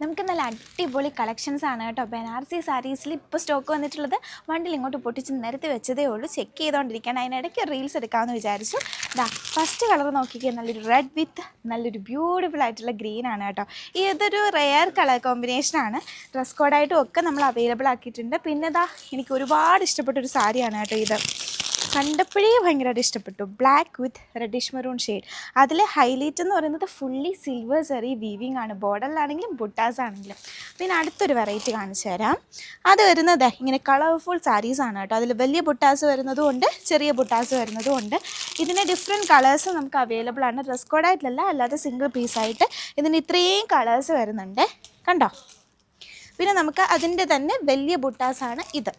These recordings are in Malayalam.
നമുക്ക് നല്ല അടിപൊളി കളക്ഷൻസ് ആണ് കേട്ടോ. ബനാറസി സാരീസിൽ ഇപ്പോൾ സ്റ്റോക്ക് വന്നിട്ടുള്ളത്. വണ്ടിൽ ഇങ്ങോട്ട് പൊട്ടിച്ച് നിരത്തി വെച്ചതേ ഉള്ളൂ. ചെക്ക് ചെയ്തുകൊണ്ടിരിക്കുകയാണ്. അതിനിടയ്ക്ക് റീൽസ് എടുക്കാമെന്ന് വിചാരിച്ചു. ഫസ്റ്റ് കളർ നോക്കിക്കുക, നല്ലൊരു റെഡ് വിത്ത് നല്ലൊരു ബ്യൂട്ടിഫുൾ ആയിട്ടുള്ള ഗ്രീൻ ആണ് കേട്ടോ. ഇതൊരു റെയർ കളർ കോമ്പിനേഷനാണ്. ഡ്രസ് കോഡായിട്ടും ഒക്കെ നമ്മൾ അവൈലബിൾ ആക്കിയിട്ടുണ്ട്. പിന്നെ എനിക്ക് ഒരുപാട് ഇഷ്ടപ്പെട്ടൊരു സാരിയാണ് കേട്ടോ ഇത്. കണ്ടപ്പോഴേ ഭയങ്കരമായിട്ട് ഇഷ്ടപ്പെട്ടു. Black with reddish maroon shade. അതിൽ ഹൈലൈറ്റ് എന്ന് പറയുന്നത് ഫുള്ളി സിൽവർ സെറി വീവിങ് ആണ്, ബോർഡറിലാണെങ്കിലും ബുട്ടാസ് ആണെങ്കിലും. പിന്നെ അടുത്തൊരു വെറൈറ്റി കാണിച്ചു തരാം. അത് വരുന്നത് ഇങ്ങനെ കളർഫുൾ സാരീസാണ് കേട്ടോ. അതിൽ വലിയ ബുട്ടാസ് വരുന്നതും ഉണ്ട്, ചെറിയ ബുട്ടാസ് വരുന്നതും ഉണ്ട്. ഇതിന് ഡിഫറെൻറ്റ് കളേഴ്സ് നമുക്ക് അവൈലബിൾ ആണ്. ഡ്രസ് കോഡായിട്ടല്ല, അല്ലാതെ സിംഗിൾ പീസായിട്ട് ഇതിന് ഇത്രയും കളേഴ്സ് വരുന്നുണ്ട്, കണ്ടോ. പിന്നെ നമുക്ക് അതിൻ്റെ തന്നെ വലിയ ബുട്ടാസാണ് ഇത്.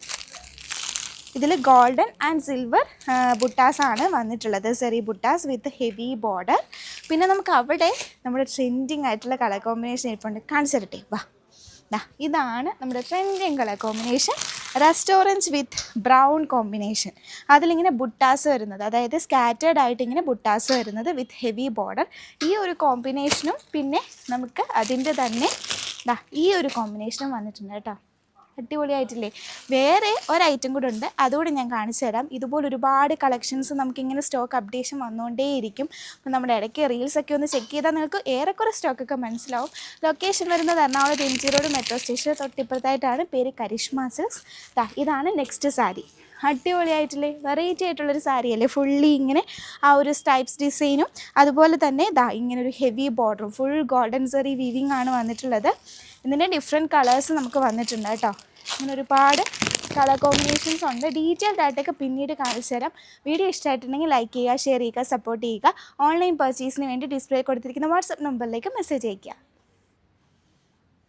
ഇതിൽ ഗോൾഡൻ ആൻഡ് സിൽവർ ബുട്ടാസാണ് വന്നിട്ടുള്ളത്, സെറി ബുട്ടാസ് വിത്ത് ഹെവി ബോർഡർ. പിന്നെ നമുക്ക് അവിടെ നമ്മുടെ ട്രെൻഡിങ് ആയിട്ടുള്ള കളർ കോമ്പിനേഷൻ ഇരിപ്പുണ്ട്, കാണിച്ചു തരട്ടെ. ഇതാണ് നമ്മുടെ ട്രെൻഡിങ് കളർ കോമ്പിനേഷൻ, റെസ്റ്റോറൻറ്റ് വിത്ത് ബ്രൗൺ കോമ്പിനേഷൻ. അതിലിങ്ങനെ ബുട്ടാസ് വരുന്നത്, അതായത് സ്കാറ്റേർഡ് ആയിട്ട് ഇങ്ങനെ ബുട്ടാസ് വരുന്നത് വിത്ത് ഹെവി ബോർഡർ. ഈ ഒരു കോമ്പിനേഷനും പിന്നെ നമുക്ക് അതിൻ്റെ തന്നെ ഈ ഒരു കോമ്പിനേഷനും വന്നിട്ടുണ്ട് കേട്ടോ. അടിപൊളിയായിട്ടില്ലേ. വേറെ ഒരൈറ്റം കൂടെ ഉണ്ട്, അതുകൂടി ഞാൻ കാണിച്ചു തരാം. ഇതുപോലെ ഒരുപാട് കളക്ഷൻസ് നമുക്കിങ്ങനെ സ്റ്റോക്ക് അപ്ഡേഷൻ വന്നുകൊണ്ടേയിരിക്കും. അപ്പോൾ നമ്മുടെ ഇടയ്ക്ക് റീൽസൊക്കെ ഒന്ന് ചെക്ക് ചെയ്താൽ നിങ്ങൾക്ക് ഏറെക്കുറെ സ്റ്റോക്കൊക്കെ മനസ്സിലാവും. ലൊക്കേഷൻ വരുന്നത് Ernakulam MG road metro station തൊട്ടിപ്പുറത്തായിട്ടാണ്. പേര് കരിഷ്മ സിൽക്സ്. ഇതാണ് നെക്സ്റ്റ് സാരി. അടിപൊളിയായിട്ടില്ലേ, വെറൈറ്റി ആയിട്ടുള്ളൊരു സാരിയല്ലേ. ഫുള്ളി ഇങ്ങനെ ആ ഒരു സ്ട്രൈപ്സ് ഡിസൈനും അതുപോലെ തന്നെ ഇങ്ങനെ ഒരു ഹെവി ബോർഡറും ഫുൾ ഗോൾഡൻ സെറി വീവിങ് ആണ് വന്നിട്ടുള്ളത്. ഇതിൻ്റെ ഡിഫറെൻറ്റ് കളേഴ്സ് നമുക്ക് വന്നിട്ടുണ്ട് കേട്ടോ. അങ്ങനെ ഒരുപാട് കളർ കോമ്പിനേഷൻസ് ഉണ്ട്. ഡീറ്റെയിൽഡ് ആയിട്ടൊക്കെ പിന്നീട് കാണിച്ചു തരാം. വീഡിയോ ഇഷ്ടമായിട്ടുണ്ടെങ്കിൽ ലൈക്ക് ചെയ്യുക, ഷെയർ ചെയ്യുക, സപ്പോർട്ട് ചെയ്യുക. ഓൺലൈൻ പർച്ചേസിന് വേണ്ടി ഡിസ്പ്ലേ കൊടുത്തിരിക്കുന്ന വാട്സപ്പ് നമ്പറിലേക്ക് മെസ്സേജ് അയയ്ക്കുക.